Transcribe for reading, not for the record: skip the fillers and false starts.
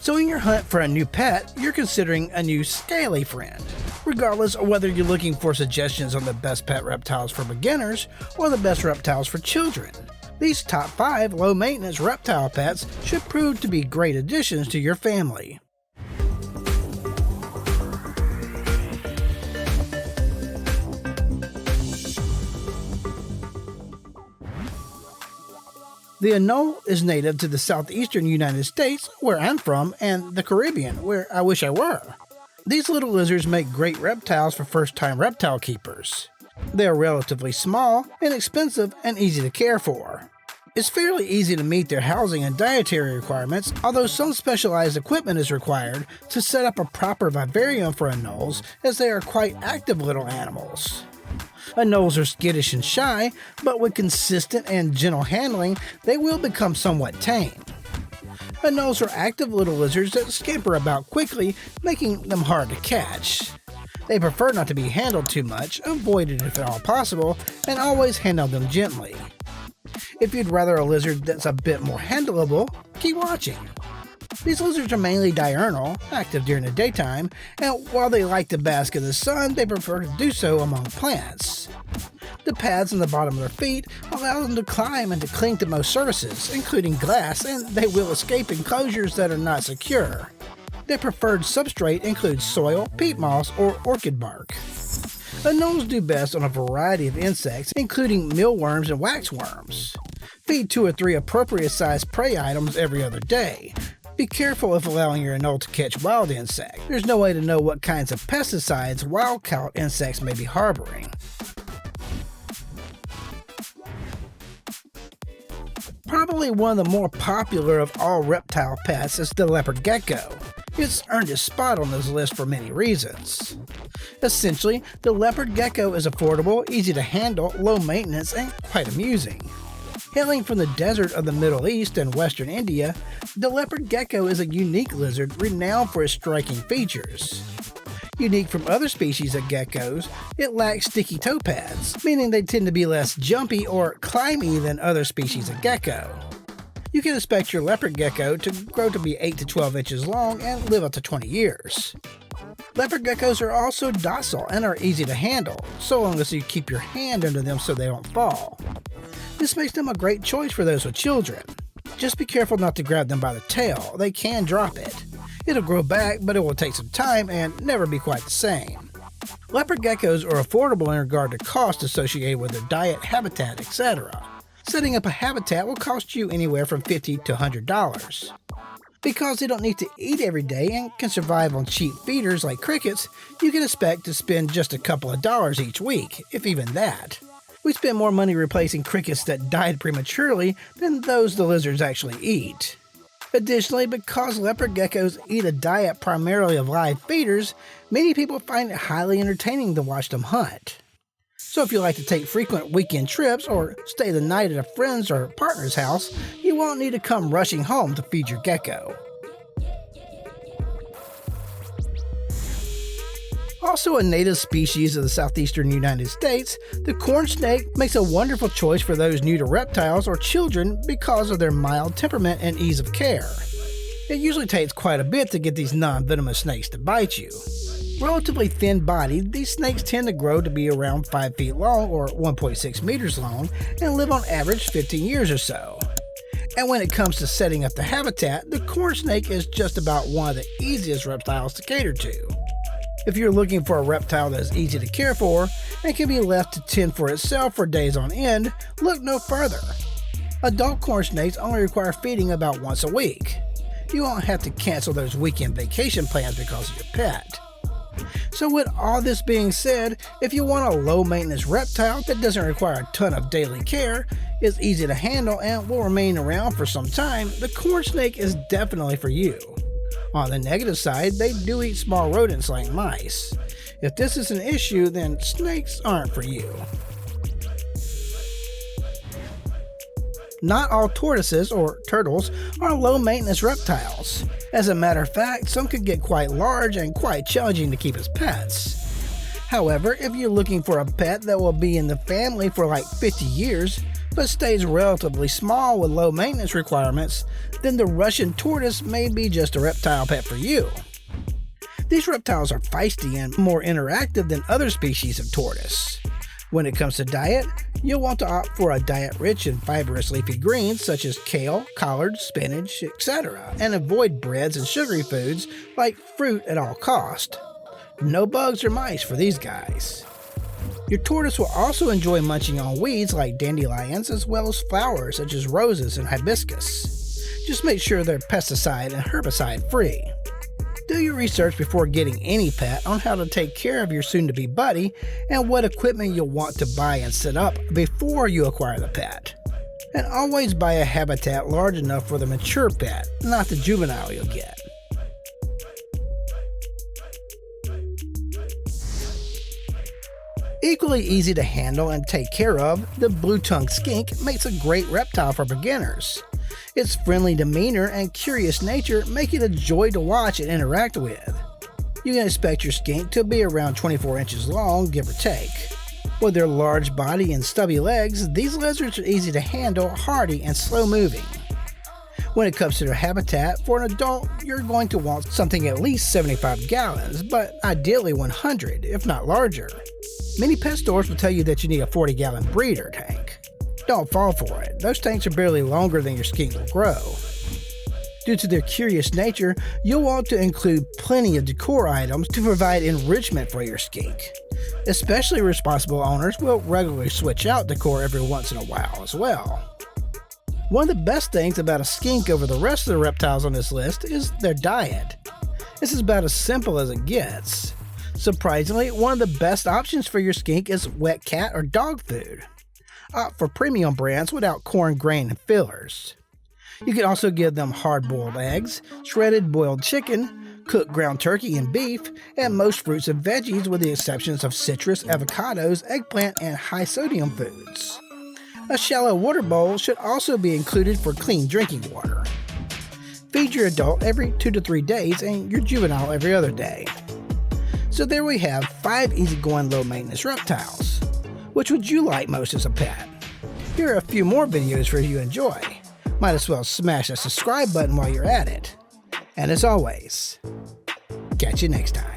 So in your hunt for a new pet, you're considering a new scaly friend. Regardless of whether you're looking for suggestions on the best pet reptiles for beginners or the best reptiles for children, these top 5 low-maintenance reptile pets should prove to be great additions to your family. The anole is native to the southeastern United States, where I'm from, and the Caribbean, where I wish I were. These little lizards make great reptiles for first-time reptile keepers. They are relatively small, inexpensive, and easy to care for. It's fairly easy to meet their housing and dietary requirements, although some specialized equipment is required to set up a proper vivarium for anoles, as they are quite active little animals. Anoles are skittish and shy, but with consistent and gentle handling, they will become somewhat tame. Anoles are active little lizards that scamper about quickly, making them hard to catch. They prefer not to be handled too much, avoid it if at all possible, and always handle them gently. If you'd rather a lizard that's a bit more handleable, keep watching. These lizards are mainly diurnal, active during the daytime, and while they like to bask in the sun, they prefer to do so among plants. The pads on the bottom of their feet allow them to climb and to cling to most surfaces, including glass, and they will escape enclosures that are not secure. Their preferred substrate includes soil, peat moss, or orchid bark. Anoles do best on a variety of insects, including mealworms and waxworms. Feed 2 or 3 appropriate-sized prey items every other day. Be careful if allowing your anole to catch wild insects. There's no way to know what kinds of pesticides wild-caught insects may be harboring. Probably one of the more popular of all reptile pets is the leopard gecko. It's earned its spot on this list for many reasons. Essentially, the leopard gecko is affordable, easy to handle, low maintenance, and quite amusing. Hailing from the desert of the Middle East and Western India, the leopard gecko is a unique lizard renowned for its striking features. Unique from other species of geckos, it lacks sticky toe pads, meaning they tend to be less jumpy or climby than other species of gecko. You can expect your leopard gecko to grow to be 8 to 12 inches long and live up to 20 years. Leopard geckos are also docile and are easy to handle, so long as you keep your hand under them so they don't fall. This makes them a great choice for those with children. Just be careful not to grab them by the tail, they can drop it. It'll grow back, but it will take some time and never be quite the same. Leopard geckos are affordable in regard to cost associated with their diet, habitat, etc. Setting up a habitat will cost you anywhere from $50 to $100. Because they don't need to eat every day and can survive on cheap feeders like crickets, you can expect to spend just a couple of dollars each week, if even that. We spend more money replacing crickets that died prematurely than those the lizards actually eat. Additionally, because leopard geckos eat a diet primarily of live feeders, many people find it highly entertaining to watch them hunt. So if you like to take frequent weekend trips or stay the night at a friend's or partner's house, you won't need to come rushing home to feed your gecko. Also a native species of the southeastern United States, the corn snake makes a wonderful choice for those new to reptiles or children because of their mild temperament and ease of care. It usually takes quite a bit to get these non-venomous snakes to bite you. Relatively thin-bodied, these snakes tend to grow to be around 5 feet long or 1.6 meters long and live on average 15 years or so. And when it comes to setting up the habitat, the corn snake is just about one of the easiest reptiles to cater to. If you're looking for a reptile that is easy to care for and can be left to tend for itself for days on end, look no further. Adult corn snakes only require feeding about once a week. You won't have to cancel those weekend vacation plans because of your pet. So with all this being said, if you want a low-maintenance reptile that doesn't require a ton of daily care, is easy to handle, and will remain around for some time, the corn snake is definitely for you. On the negative side, they do eat small rodents like mice. If this is an issue, then snakes aren't for you. Not all tortoises, or turtles, are low-maintenance reptiles. As a matter of fact, some could get quite large and quite challenging to keep as pets. However, if you're looking for a pet that will be in the family for like 50 years, but stays relatively small with low maintenance requirements, then the Russian tortoise may be just a reptile pet for you. These reptiles are feisty and more interactive than other species of tortoise. When it comes to diet, you'll want to opt for a diet rich in fibrous leafy greens such as kale, collard, spinach, etc., and avoid breads and sugary foods like fruit at all cost. No bugs or mice for these guys. Your tortoise will also enjoy munching on weeds like dandelions as well as flowers such as roses and hibiscus. Just make sure they're pesticide and herbicide free. Do your research before getting any pet on how to take care of your soon-to-be buddy and what equipment you'll want to buy and set up before you acquire the pet. And always buy a habitat large enough for the mature pet, not the juvenile you'll get. Equally easy to handle and take care of, the blue-tongued skink makes a great reptile for beginners. Its friendly demeanor and curious nature make it a joy to watch and interact with. You can expect your skink to be around 24 inches long, give or take. With their large body and stubby legs, these lizards are easy to handle, hardy, and slow-moving. When it comes to their habitat, for an adult, you're going to want something at least 75 gallons, but ideally 100, if not larger. Many pet stores will tell you that you need a 40-gallon breeder tank. Don't fall for it. Those tanks are barely longer than your skink will grow. Due to their curious nature, you'll want to include plenty of decor items to provide enrichment for your skink. Especially responsible owners will regularly switch out decor every once in a while as well. One of the best things about a skink over the rest of the reptiles on this list is their diet. This is about as simple as it gets. Surprisingly, one of the best options for your skink is wet cat or dog food. Opt for premium brands without corn, grain, and fillers. You can also give them hard-boiled eggs, shredded boiled chicken, cooked ground turkey and beef, and most fruits and veggies with the exceptions of citrus, avocados, eggplant, and high-sodium foods. A shallow water bowl should also be included for clean drinking water. Feed your adult every 2 to 3 days and your juvenile every other day. So there we have 5 easygoing low-maintenance reptiles. Which would you like most as a pet? Here are a few more videos for you to enjoy. Might as well smash that subscribe button while you're at it. And as always, catch you next time.